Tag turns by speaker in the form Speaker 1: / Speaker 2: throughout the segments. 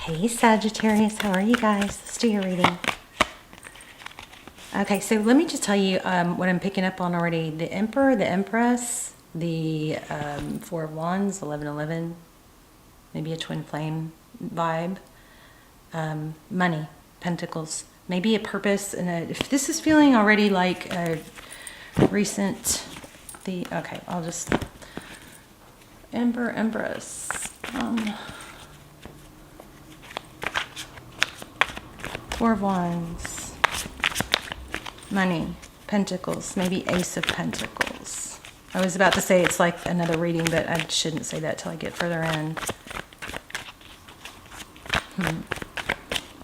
Speaker 1: Hey Sagittarius, how are you guys? Let's do your reading. Okay, so let me just tell you what I'm picking up on already. The Emperor, the Empress, the Four of Wands, 1111, maybe a twin flame vibe. Money, Pentacles, maybe a purpose. And if this is feeling already like a recent, okay, I'll just, Emperor, Empress. Four of Wands, money, Pentacles, maybe Ace of Pentacles. I was about to say it's like another reading, but I shouldn't say that till I get further in.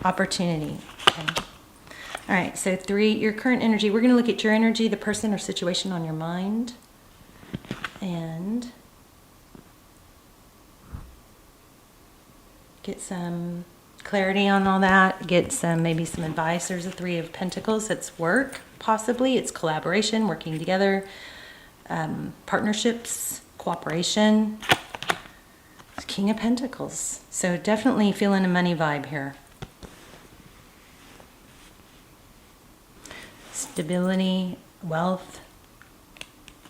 Speaker 1: Opportunity. Okay. All right, so 3, your current energy. We're going to look at your energy, the person or situation on your mind, and get some clarity on all that, get some, maybe some advice. There's a 3 of Pentacles. It's work, possibly. It's collaboration, working together, partnerships, cooperation. It's King of Pentacles. So definitely feeling a money vibe here. Stability, wealth,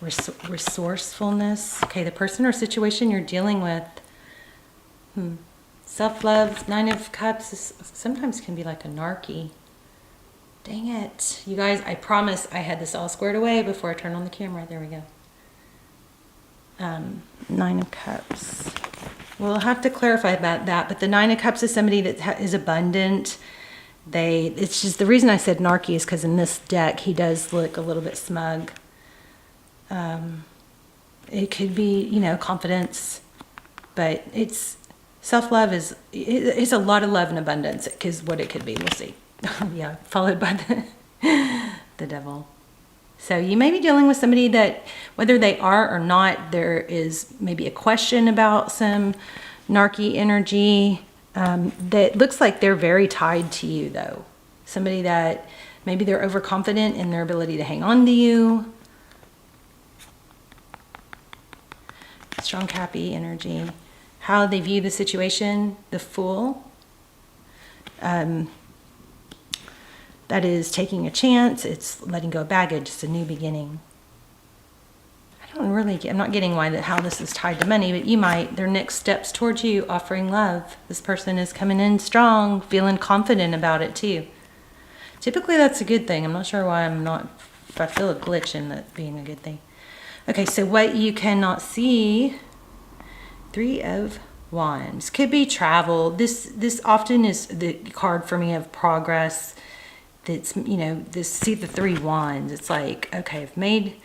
Speaker 1: resourcefulness. Okay, the person or situation you're dealing with. Self-love, 9 of Cups is, sometimes can be like a narky. Dang it. You guys, I promise I had this all squared away before I turned on the camera. There we go. 9 of Cups. We'll have to clarify about that, but the 9 of Cups is somebody that is abundant. It's just, the reason I said narky is because in this deck, he does look a little bit smug. It could be, you know, confidence, but it's, self-love is a lot of love and abundance, because what it could be, we'll see. Yeah, followed by the devil. So you may be dealing with somebody that, whether they are or not, there is maybe a question about some narky energy. That looks like they're very tied to you, though. Somebody that maybe they're overconfident in their ability to hang on to you. Strong Cappy energy. How they view the situation, the Fool. That is taking a chance. It's letting go of baggage. It's a new beginning. I'm not getting how this is tied to money, but you might, their next steps towards you, offering love. This person is coming in strong, feeling confident about it too. Typically that's a good thing. I'm not sure why if I feel a glitch in that being a good thing. Okay, so what you cannot see, 3 of Wands. Could be travel. This often is the card for me of progress. That's, you know, see the 3 Wands. It's like, okay, I've made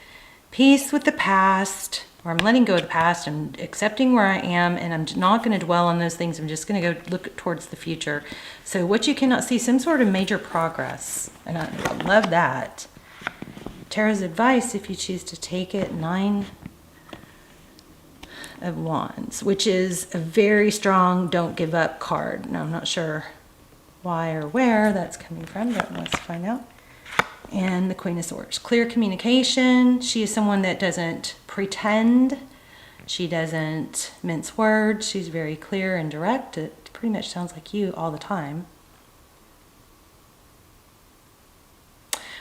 Speaker 1: peace with the past, or I'm letting go of the past. I'm accepting where I am, and I'm not going to dwell on those things. I'm just going to go look towards the future. So what you cannot see, some sort of major progress. And I love that. Tarot's advice, if you choose to take it, 9 of Wands, which is a very strong don't give up card. Now I'm not sure why or where that's coming from, but let's find out. And the Queen of Swords. Clear communication. She is someone that doesn't pretend. She doesn't mince words. She's very clear and direct. It pretty much sounds like you all the time.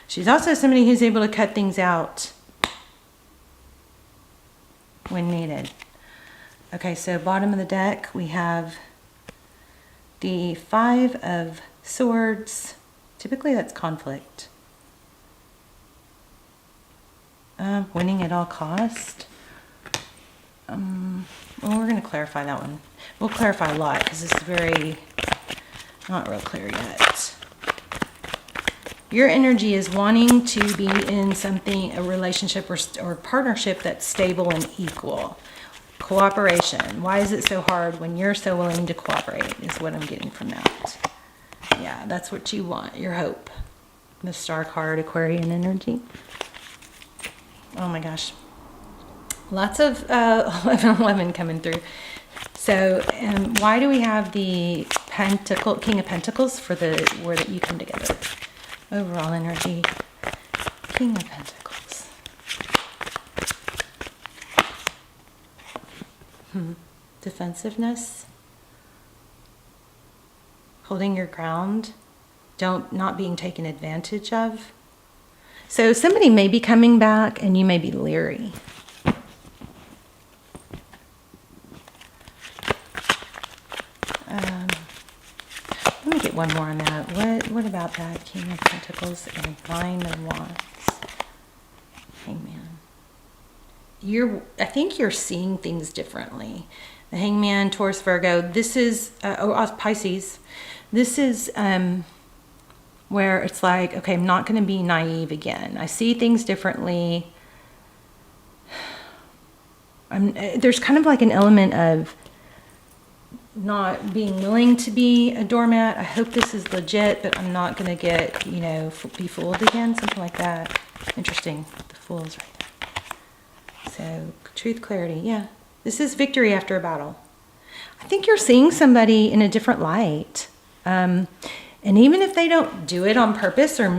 Speaker 1: She's also somebody who's able to cut things out when needed. Okay, so bottom of the deck, we have the 5 of Swords. Typically that's conflict. Winning at all cost. Well, we're going to clarify that one. We'll clarify a lot because it's very not real clear yet. Your energy is wanting to be in something, a relationship or partnership that's stable and equal. Cooperation. Why is it so hard when you're so willing to cooperate, is what I'm getting from that. Yeah, that's what you want, your hope. The Star card, Aquarian energy. Oh my gosh. Lots of 11 coming through. So why do we have the King of Pentacles for the word that you come together? Overall energy. King of Pentacles. Defensiveness. holding your ground, not being taken advantage of. So somebody may be coming back and you may be leery. Let me get one more on that. What about that? King of Pentacles and Nine of Wands. Hangman. I think you're seeing things differently. The Hangman, Taurus, Virgo. This is Pisces. This is where it's like, okay, I'm not going to be naive again. I see things differently. There's kind of like an element of not being willing to be a doormat. I hope this is legit, but I'm not going to get, be fooled again. Something like that. Interesting. The Fool is right there. So, truth, clarity. Yeah. This is victory after a battle. I think you're seeing somebody in a different light. And even if they don't do it on purpose or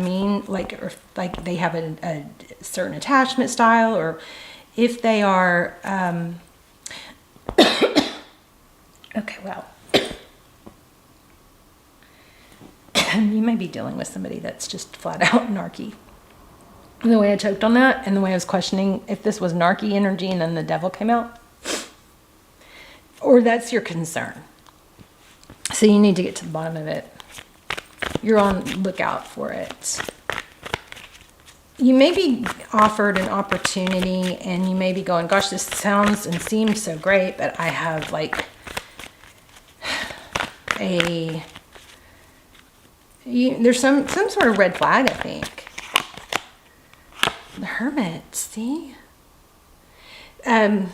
Speaker 1: like they have a certain attachment style, or if they are, okay, well, you may be dealing with somebody that's just flat out narky. The way I choked on that and the way I was questioning if this was narky energy and then the devil came out, or that's your concern. So you need to get to the bottom of it. You're on lookout for it. You may be offered an opportunity and you may be going, gosh, this sounds and seems so great, but I have like there's some sort of red flag, I think. The Hermit, see? Again,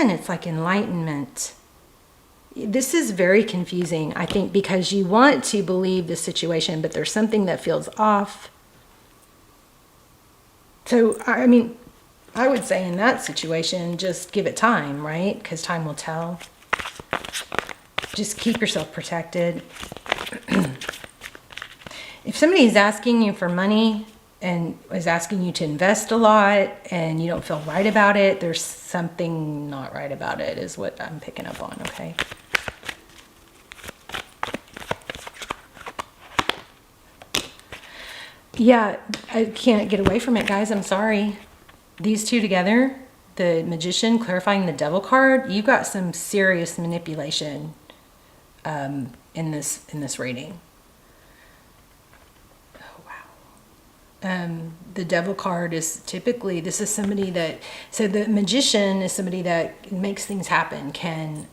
Speaker 1: it's like enlightenment. This is very confusing, I think, because you want to believe the situation, but there's something that feels off. So, I mean, I would say in that situation, just give it time, right? Because time will tell. Just keep yourself protected. If somebody is asking you for money and is asking you to invest a lot and you don't feel right about it, there's something not right about it, is what I'm picking up on, okay? Yeah, I can't get away from it, guys. I'm sorry. These two together, the Magician clarifying the Devil card, you got some serious manipulation in this reading. Oh, wow. The Devil card is typically, this is somebody that, so the Magician is somebody that makes things happen, can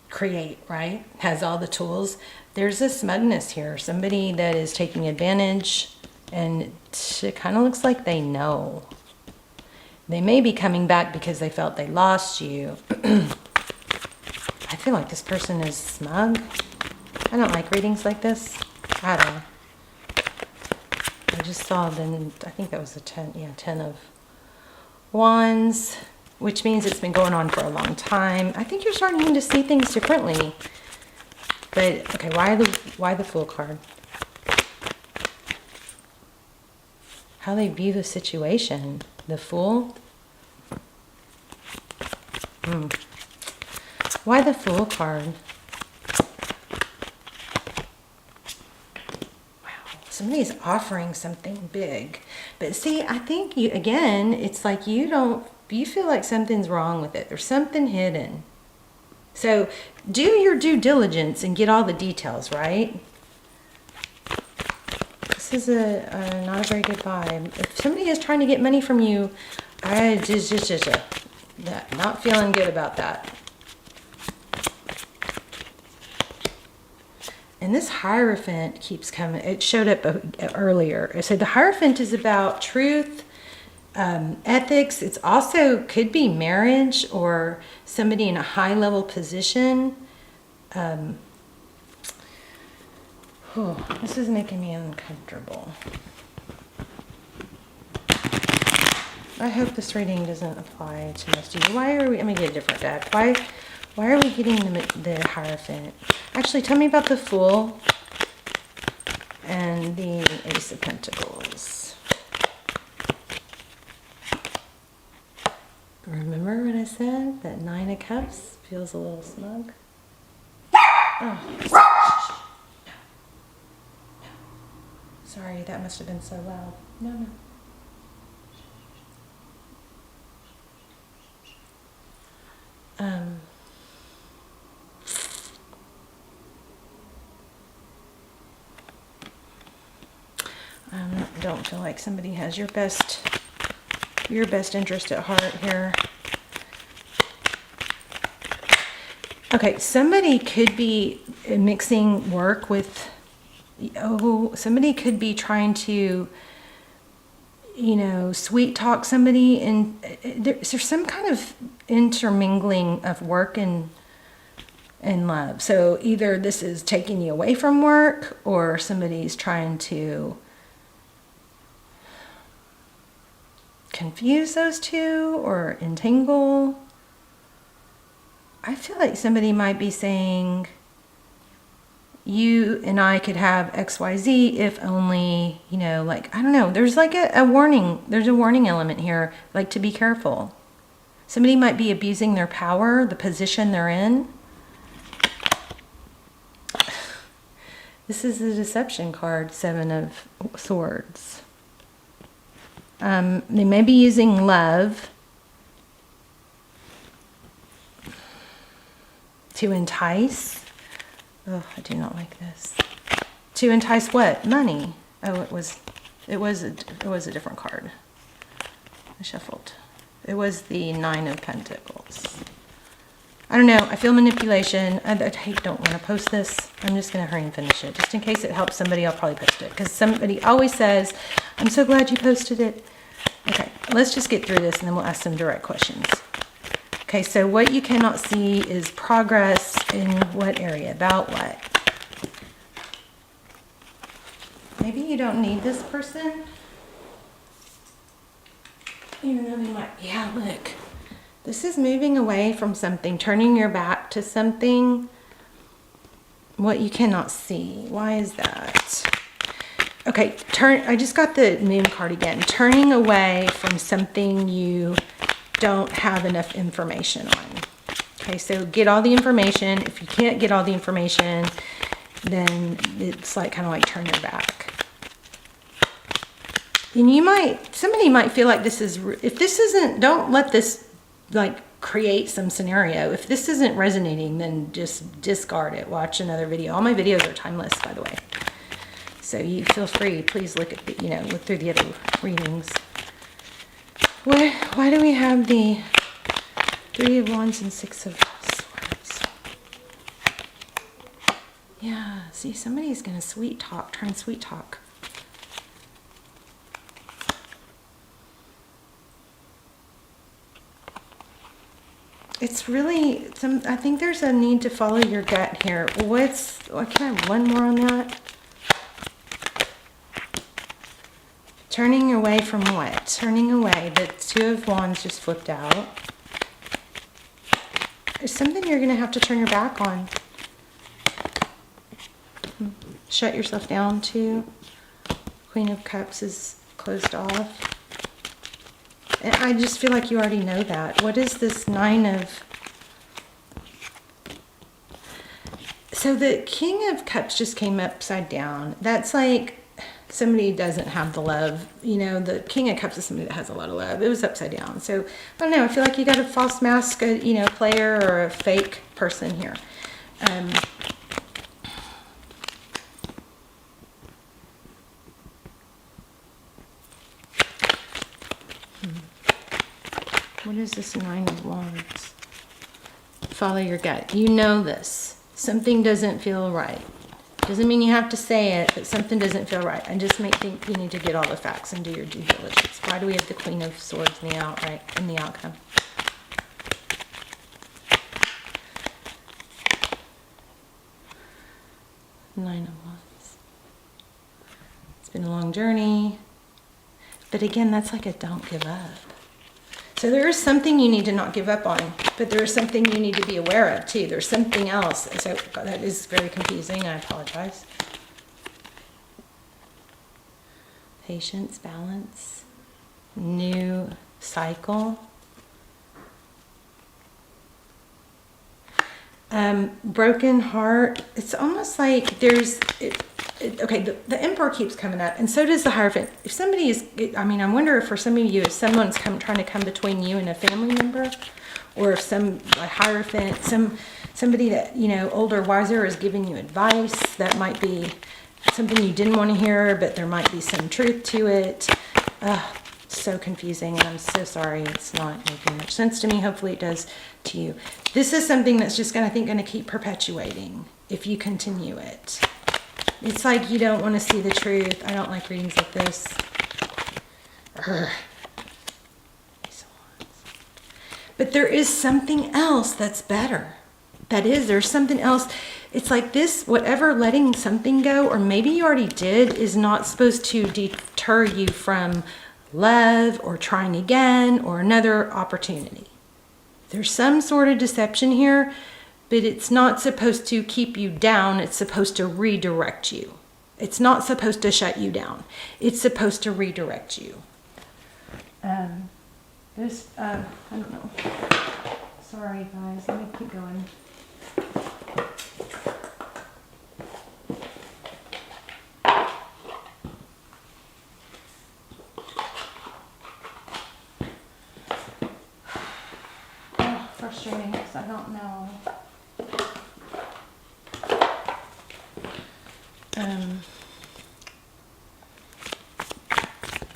Speaker 1: create, right? Has all the tools. There's a smugness here. Somebody that is taking advantage, and it kind of looks like they know. They may be coming back because they felt they lost you. I feel like this person is smug. I don't like readings like this. I don't know. I just saw then, I think that was the 10 of Wands, which means it's been going on for a long time. I think you're starting to see things differently. But, okay, why the Fool card? How they view the situation. The Fool? Why the Fool card? Wow, somebody's offering something big. But see, I think you, again, it's like you feel like something's wrong with it. There's something hidden. So do your due diligence and get all the details, right? This is not a very good vibe. If somebody is trying to get money from you, not feeling good about that. And this Hierophant keeps coming. It showed up earlier. So the Hierophant is about truth, ethics. It's also could be marriage or somebody in a high level position. This is making me uncomfortable. I hope this reading doesn't apply to most of you. Why are we, let me get a different deck. Why are we getting the Hierophant? Actually, tell me about the Fool and the Ace of Pentacles. Remember what I said? That 9 of Cups feels a little smug. Oh. Sorry, that must have been so loud. No, no. Don't feel like somebody has your best interest at heart here. Okay, somebody could be mixing work with, somebody could be trying to, sweet talk somebody, and there's some kind of intermingling of work and love. So either this is taking you away from work, or somebody's trying to confuse those two or entangle. I feel like somebody might be saying, you and I could have XYZ if only, I don't know. There's like a warning. There's a warning element here, like to be careful. Somebody might be abusing their power, the position they're in. This is the deception card, 7 of Swords. They may be using love to entice. Oh, I do not like this. To entice what? Money. Oh, it was a different card. I shuffled. It was the 9 of Pentacles. I don't know. I feel manipulation. I don't want to post this. I'm just going to hurry and finish it. Just in case it helps somebody, I'll probably post it. Because somebody always says, I'm so glad you posted it. Okay, let's just get through this and then we'll ask some direct questions. Okay, so what you cannot see is progress in what area? About what? Maybe you don't need this person. Even though they might, yeah, look. This is moving away from something, turning your back to something. What you cannot see. Why is that? Okay, I just got the Moon card again. Turning away from something you don't have enough information on. Okay, so get all the information. If you can't get all the information, then it's like kind of like turn your back. And somebody might feel like this is, if this isn't, don't let this like create some scenario. If this isn't resonating, then just discard it. Watch another video. All my videos are timeless, by the way. So you feel free, please look at the, look through the other readings. Why do we have the 3 of Wands and 6 of Swords? Yeah, see, somebody's going to try and sweet talk. It's really, I think there's a need to follow your gut here. Can I have one more on that? Turning away from what? Turning away. The 2 of Wands just flipped out. There's something you're going to have to turn your back on. Shut yourself down to. Queen of Cups is closed off. And I just feel like you already know that. What is this 9 of... So the King of Cups just came upside down. That's like somebody doesn't have the love. The King of Cups is somebody that has a lot of love. It was upside down. So, I don't know. I feel like you got a false mask, player or a fake person here. What is this 9 of Wands? Follow your gut. You know this. Something doesn't feel right. Doesn't mean you have to say it, but something doesn't feel right. I just think you need to get all the facts and do your due diligence. Why do we have the Queen of Swords in the outcome? Nine of Wands. It's been a long journey. But again, that's like a don't give up. So there is something you need to not give up on, but there is something you need to be aware of too. There's something else. So that is very confusing. I apologize. Patience, balance, new cycle. Broken heart. It's almost like there's... okay, the Emperor keeps coming up, and so does the Hierophant. If somebody is... I mean, I wonder if for some of you, if someone's trying to come between you and a family member, or if a Hierophant, somebody that, you know, older, wiser is giving you advice that might be something you didn't want to hear, but there might be some truth to it. So confusing, and I'm so sorry it's not making much sense to me. Hopefully it does to you. This is something that's just going to keep perpetuating if you continue it. It's like you don't want to see the truth. I don't like readings like this. But there is something else that's better. There's something else. It's like this, whatever letting something go, or maybe you already did, is not supposed to deter you from love or trying again or another opportunity. There's some sort of deception here, but it's not supposed to keep you down. It's supposed to redirect you. It's not supposed to shut you down. It's supposed to redirect you. I don't know. Sorry, guys. Let me keep going. Frustrating because I don't know.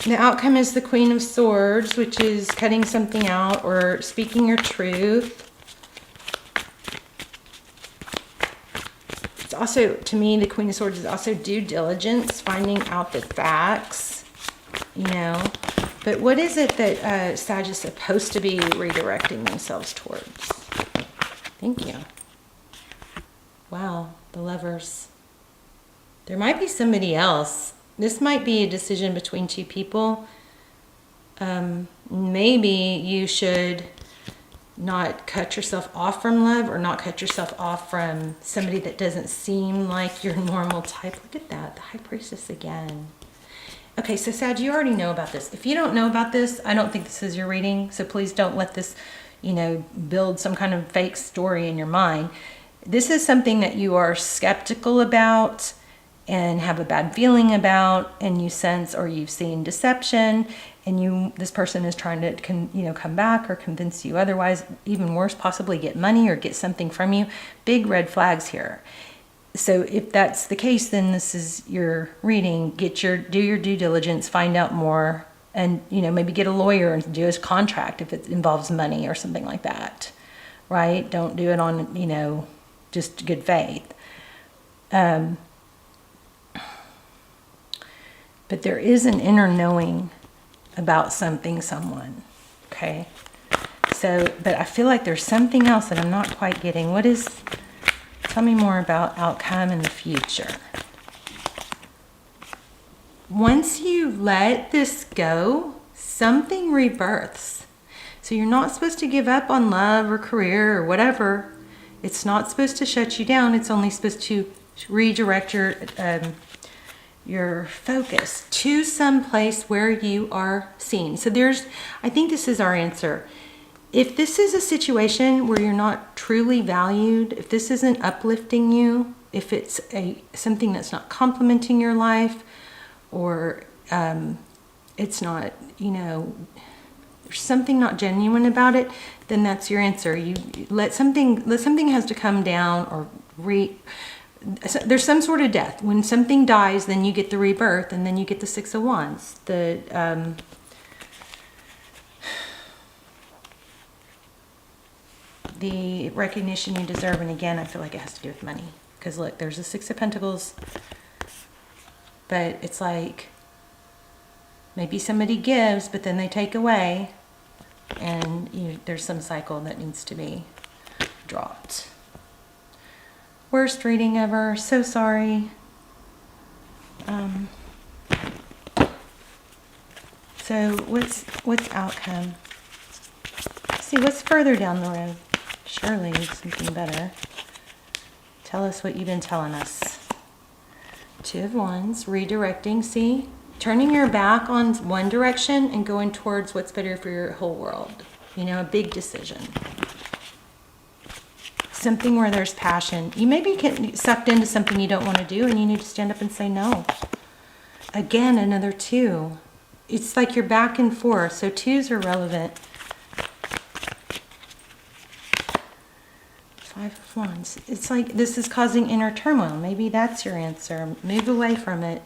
Speaker 1: The outcome is the Queen of Swords, which is cutting something out or speaking your truth. It's also, to me, the Queen of Swords is also due diligence, finding out the facts, you know. But what is it that Sag is supposed to be redirecting themselves towards? Thank you. Wow, the Lovers. There might be somebody else. This might be a decision between two people. Maybe you should not cut yourself off from love, or not cut yourself off from somebody that doesn't seem like your normal type. Look at that, the High Priestess again. Okay, so Sag, you already know about this. If you don't know about this, I don't think this is your reading. So please don't let this, you know, build some kind of fake story in your mind. This is something that you are skeptical about and have a bad feeling about, and you sense, or you've seen deception, and this person is trying to come back or convince you otherwise. Even worse, possibly get money or get something from you. Big red flags here. So if that's the case, then this is your reading. Do your due diligence, find out more, and maybe get a lawyer and do a contract if it involves money or something like that, right? Don't do it on just good faith. But there is an inner knowing about someone, okay? So, but I feel like there's something else that I'm not quite getting. Tell me more about outcome in the future. Once you let this go, something rebirths. So you're not supposed to give up on love or career or whatever. It's not supposed to shut you down. It's only supposed to redirect your focus to some place where you are seen. So I think this is our answer. If this is a situation where you're not truly valued, if this isn't uplifting you, if it's something that's not complimenting your life, or it's not, there's something not genuine about it, then that's your answer. You let something has to come down, or there's some sort of death. When something dies, then you get the rebirth, and then you get the Six of Wands. The recognition you deserve, and again, I feel like it has to do with money. Because look, there's the Six of Pentacles, but it's like maybe somebody gives, but then they take away, and there's some cycle that needs to be dropped. Worst reading ever. So sorry. So what's outcome? See, what's further down the road? Surely something better. Tell us what you've been telling us. Two of Wands, redirecting, see? Turning your back on one direction and going towards what's better for your whole world. A big decision. something where there's passion. You may be getting sucked into something you don't want to do, and you need to stand up and say no. Again, another 2. It's like you're back and forth, so 2s are relevant. 5 of Wands. It's like this is causing inner turmoil. Maybe that's your answer. Move away from it.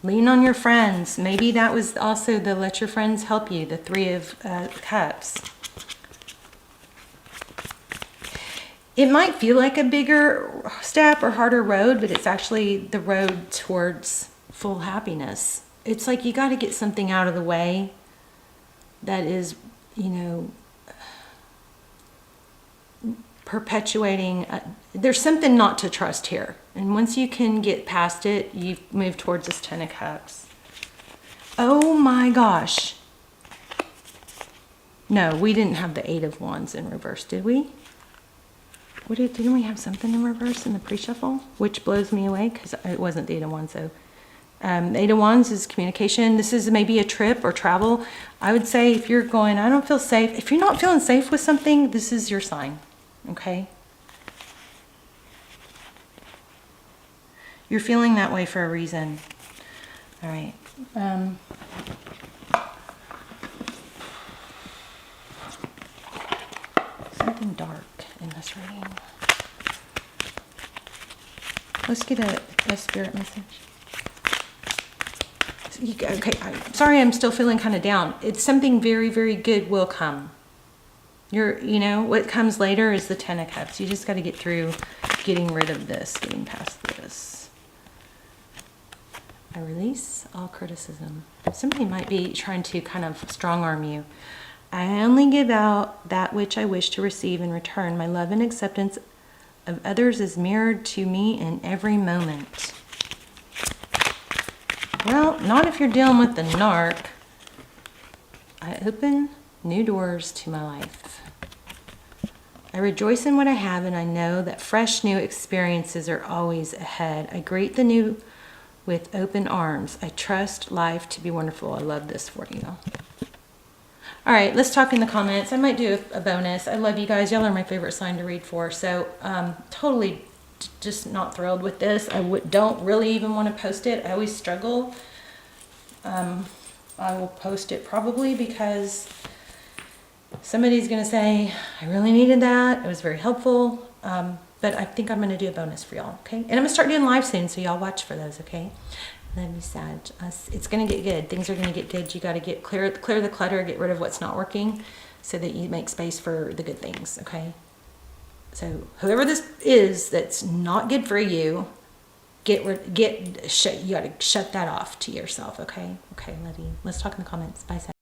Speaker 1: Lean on your friends. Maybe that was also the let your friends help you, the 3 of Cups. It might feel like a bigger step or harder road, but it's actually the road towards full happiness. It's like you got to get something out of the way that is, you know, perpetuating. There's something not to trust here. And once you can get past it, you move towards this 10 of Cups. Oh my gosh. No, we didn't have the 8 of Wands in reverse, did we? Didn't we have something in reverse in the pre-shuffle? Which blows me away because it wasn't the 8 of Wands. So, 8 of Wands is communication. This is maybe a trip or travel. I would say if you're going, I don't feel safe. If you're not feeling safe with something, this is your sign. Okay? You're feeling that way for a reason. All right. Something dark in this reading. Let's get a spirit message. Okay, sorry, I'm still feeling kind of down. It's something very, very good will come. You know, what comes later is the 10 of Cups. You just got to get through getting rid of this, getting past this. I release all criticism. Somebody might be trying to kind of strong arm you. I only give out that which I wish to receive in return. My love and acceptance of others is mirrored to me in every moment. Well, not if you're dealing with the narc. I open new doors to my life. I rejoice in what I have, and I know that fresh new experiences are always ahead. I greet the new with open arms. I trust life to be wonderful. I love this for you. All right, let's talk in the comments. I might do a bonus. I love you guys. Y'all are my favorite sign to read for. So totally just not thrilled with this. I don't really even want to post it. I always struggle. I will post it probably because somebody's going to say, I really needed that. It was very helpful. But I think I'm going to do a bonus for y'all, okay? And I'm going to start doing live soon, so y'all watch for those, okay? Let me Sag. It's going to get good. Things are going to get good. You got to get clear the clutter, get rid of what's not working so that you make space for the good things, okay? So whoever this is that's not good for you, you got to shut that off to yourself, okay? Okay, love you. Let's talk in the comments. Bye, Sag.